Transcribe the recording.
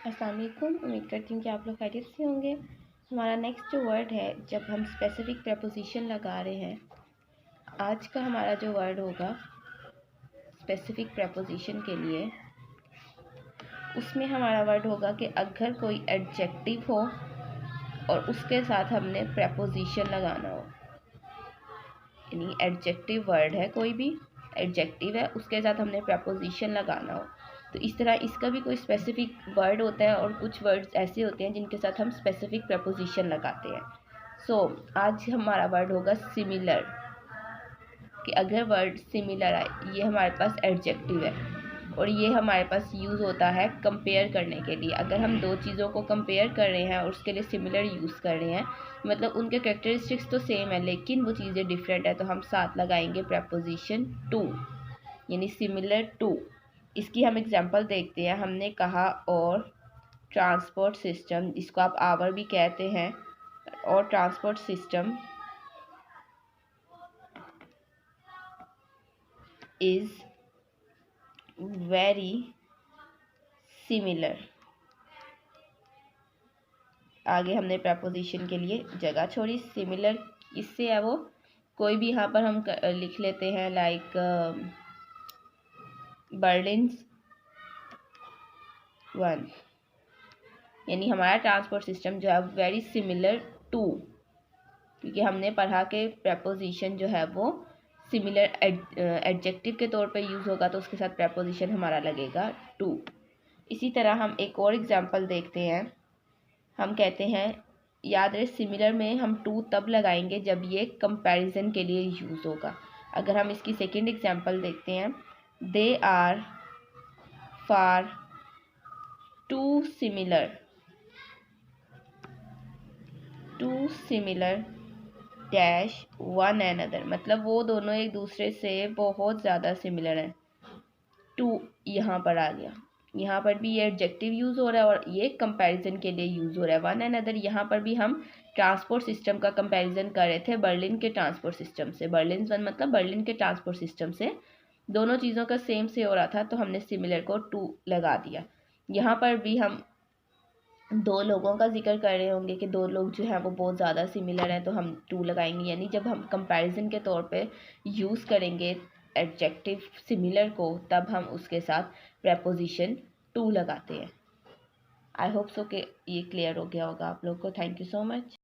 अस्सलाम वालेकुम। उम्मीद करती हूँ कि आप लोग खैरियत से होंगे। हमारा नेक्स्ट जो वर्ड है, जब हम स्पेसिफिक प्रपोजिशन लगा रहे हैं, आज का हमारा जो वर्ड होगा स्पेसिफिक प्रपोजिशन के लिए, उसमें हमारा वर्ड होगा कि अगर कोई एडजेक्टिव हो और उसके साथ हमने प्रपोजिशन लगाना हो, यानी एडजेक्टिव वर्ड है, कोई भी एडजेक्टिव है, उसके साथ हमने प्रपोजिशन लगाना हो। तो इस तरह इसका भी कोई स्पेसिफिक वर्ड होता है और कुछ वर्ड्स ऐसे होते हैं जिनके साथ हम स्पेसिफिक प्रपोजिशन लगाते हैं। आज हमारा वर्ड होगा सिमिलर, कि अगर वर्ड सिमिलर आए, ये हमारे पास एडजेक्टिव है और ये हमारे पास यूज़ होता है कंपेयर करने के लिए। अगर हम दो चीज़ों को कंपेयर कर रहे हैं और उसके लिए सिमिलर यूज़ कर रहे हैं, मतलब उनके कैरेक्टरिस्टिक्स तो सेम है लेकिन वो चीज़ें डिफरेंट है, तो हम साथ लगाएंगे प्रपोजिशन टू, यानी सिमिलर टू। इसकी हम एग्जांपल देखते हैं। हमने कहा और ट्रांसपोर्ट सिस्टम, इसको आप आवर भी कहते हैं, और transport system is very similar. आगे हमने प्रपोजिशन के लिए जगह छोड़ी। सिमिलर इससे है वो, कोई भी यहाँ पर हम लिख लेते हैं, लाइक बर्लिन्स वन, यानी हमारा ट्रांसपोर्ट सिस्टम जो है वेरी सिमिलर टू, क्योंकि हमने पढ़ा के प्रपोजिशन जो है वो सिमिलर एडजेक्टिव के तौर पे यूज़ होगा, तो उसके साथ प्रपोजिशन हमारा लगेगा टू। इसी तरह हम एक और एग्जांपल देखते हैं। हम कहते हैं, याद रहे सिमिलर में हम टू तब लगाएंगे जब ये कंपैरिजन के लिए यूज़ होगा। अगर हम इसकी सेकंड एग्जांपल देखते हैं, they are far too similar dash one another, मतलब वो दोनों एक दूसरे से बहुत ज़्यादा सिमिलर हैं। टू यहाँ पर आ गया, यहाँ पर भी ये एडजेक्टिव यूज़ हो रहा है और ये कंपैरिजन के लिए यूज़ हो रहा है। वन अनदर, यहाँ पर भी हम ट्रांसपोर्ट सिस्टम का कंपैरिजन कर रहे थे बर्लिन के ट्रांसपोर्ट सिस्टम से। बर्लिन वन मतलब बर्लिन के ट्रांसपोर्ट सिस्टम से, दोनों चीज़ों का सेम से हो रहा था, तो हमने सिमिलर को टू लगा दिया। यहाँ पर भी हम दो लोगों का जिक्र कर रहे होंगे कि दो लोग जो है वो बहुत ज़्यादा सिमिलर हैं, तो हम टू लगाएंगे। यानी जब हम कंपैरिजन के तौर पे यूज़ करेंगे एडजेक्टिव सिमिलर को, तब हम उसके साथ प्रपोजिशन टू लगाते हैं। आई होप सो कि ये क्लियर हो गया होगा आप लोग को। Thank you so much.